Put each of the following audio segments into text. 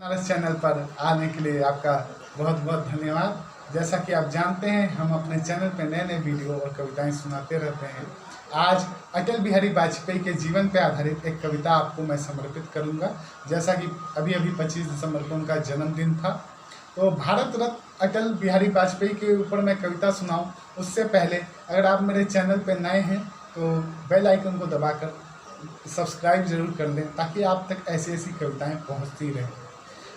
हमारे चैनल पर आने के लिए आपका बहुत बहुत धन्यवाद। जैसा कि आप जानते हैं, हम अपने चैनल पर नए नए वीडियो और कविताएं सुनाते रहते हैं। आज अटल बिहारी वाजपेयी के जीवन पर आधारित एक कविता आपको मैं समर्पित करूंगा। जैसा कि अभी 25 दिसंबर को उनका जन्मदिन था, तो भारत रत्न अटल बिहारी वाजपेयी के ऊपर मैं कविता सुनाऊं उससे पहले अगर आप मेरे चैनल पर नए हैं तो बेल आइकन को दबाकर सब्सक्राइब जरूर कर लें, ताकि आप तक ऐसी ऐसी कविताएं पहुंचती रहें।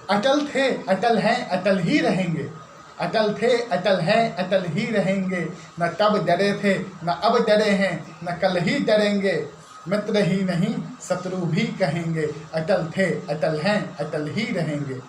अटल थे, अटल हैं, अटल ही रहेंगे। अटल थे, अटल हैं, अटल ही रहेंगे। न तब डरे थे, न अब डरे हैं, न कल ही डरेंगे। मित्र ही नहीं, शत्रु भी कहेंगे। अटल थे, अटल हैं, अटल ही रहेंगे।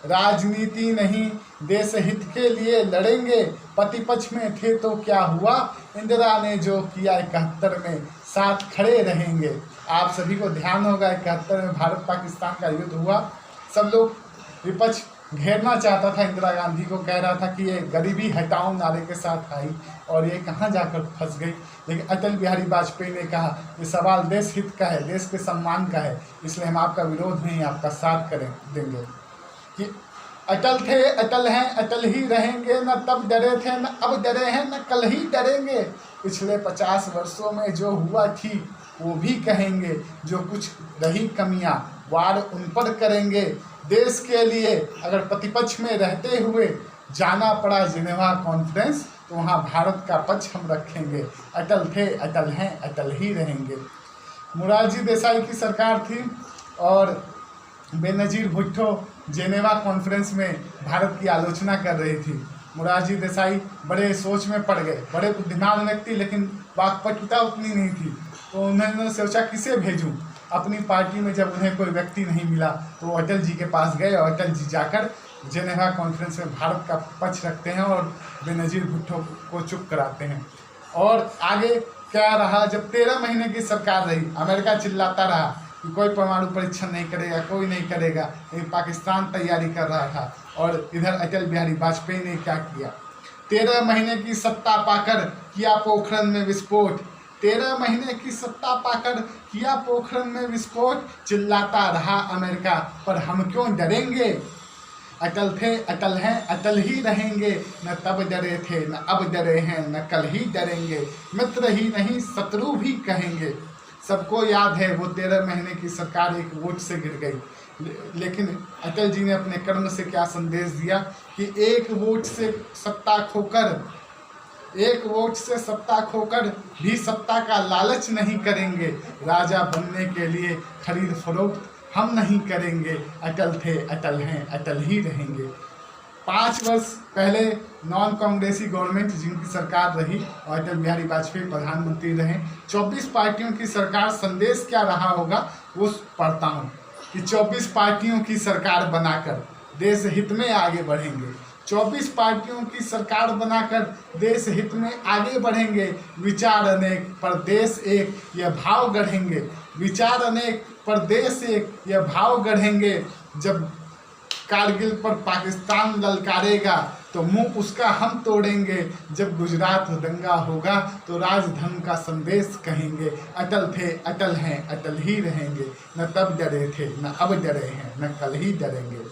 राजनीति नहीं, देश हित के लिए लड़ेंगे। प्रतिपक्ष में थे तो क्या हुआ, इंदिरा ने जो किया 71 में साथ खड़े रहेंगे। आप सभी को ध्यान होगा 71 में भारत पाकिस्तान का युद्ध हुआ। सब लोग विपक्ष घेरना चाहता था इंदिरा गांधी को, कह रहा था कि ये गरीबी हटाओ नारे के साथ आई और ये कहाँ जाकर फंस गई। लेकिन अटल बिहारी वाजपेयी ने कहा ये सवाल देश हित का है, देश के सम्मान का है, इसलिए हम आपका विरोध नहीं, आपका साथ देंगे। कि अटल थे, अटल हैं, अटल ही रहेंगे। न तब डरे थे, न अब डरे हैं, न कल ही डरेंगे। पिछले 50 वर्षों में जो हुआ ठीक वो भी कहेंगे। जो कुछ रही कमियां वार उन पर करेंगे। देश के लिए अगर प्रतिपक्ष में रहते हुए जाना पड़ा जिनेवा कॉन्फ्रेंस, तो वहाँ भारत का पक्ष हम रखेंगे। अटल थे, अटल हैं, अटल ही रहेंगे। मोरारजी देसाई की सरकार थी और बेनजीर भुट्टो जिनेवा कॉन्फ्रेंस में भारत की आलोचना कर रही थी। मोरारजी देसाई बड़े सोच में पड़ गए, बड़े बुद्धिमान व्यक्ति, लेकिन वाक्पटुता उतनी नहीं थी, तो उन्होंने सोचा किसे भेजूं। अपनी पार्टी में जब उन्हें कोई व्यक्ति नहीं मिला तो वो अटल जी के पास गए और अटल जी जाकर जिनेवा कॉन्फ्रेंस में भारत का पक्ष रखते हैं और बेनजीर भुट्टो को चुप कराते हैं। और आगे क्या रहा, जब 13 महीने की सरकार रही, अमेरिका चिल्लाता रहा कि कोई परमाणु परीक्षण नहीं करेगा, कोई नहीं करेगा, लेकिन पाकिस्तान तैयारी कर रहा था। और इधर अटल बिहारी वाजपेयी ने क्या किया, 13 महीने की सत्ता पाकर किया पोखरण में विस्फोट। 13 महीने की सत्ता पाकर किया पोखरण में विस्फोट। चिल्लाता रहा अमेरिका, पर हम क्यों डरेंगे। अटल थे, अटल हैं, अटल ही रहेंगे। न तब डरे थे, न अब डरे हैं, न कल ही डरेंगे। मित्र ही नहीं, शत्रु भी कहेंगे। सबको याद है वो 13 महीने की सरकार एक वोट से गिर गई, लेकिन अटल जी ने अपने कर्म से क्या संदेश दिया कि एक वोट से सत्ता खोकर भी सत्ता का लालच नहीं करेंगे। राजा बनने के लिए खरीद फरोख्त हम नहीं करेंगे। अटल थे, अटल हैं, अटल ही रहेंगे। 5 वर्ष पहले नॉन कांग्रेसी गवर्नमेंट जिनकी सरकार रही और अटल बिहारी वाजपेयी प्रधानमंत्री रहे, 24 पार्टियों की सरकार, संदेश क्या रहा होगा वो पढ़ता हूँ कि 24 पार्टियों की सरकार बनाकर देश हित में आगे बढ़ेंगे। 24 पार्टियों की सरकार बनाकर देश हित में आगे बढ़ेंगे। विचार अनेक पर देश एक, यह भाव गढ़ेंगे। विचार अनेक पर देश एक, यह भाव गढ़ेंगे। जब कारगिल पर पाकिस्तान ललकारेगा तो मुंह उसका हम तोड़ेंगे। जब गुजरात दंगा होगा तो राजधर्म का संदेश कहेंगे। अटल थे, अटल हैं, अटल ही रहेंगे। न तब डरे थे, न अब डरे हैं, न कल ही डरेंगे।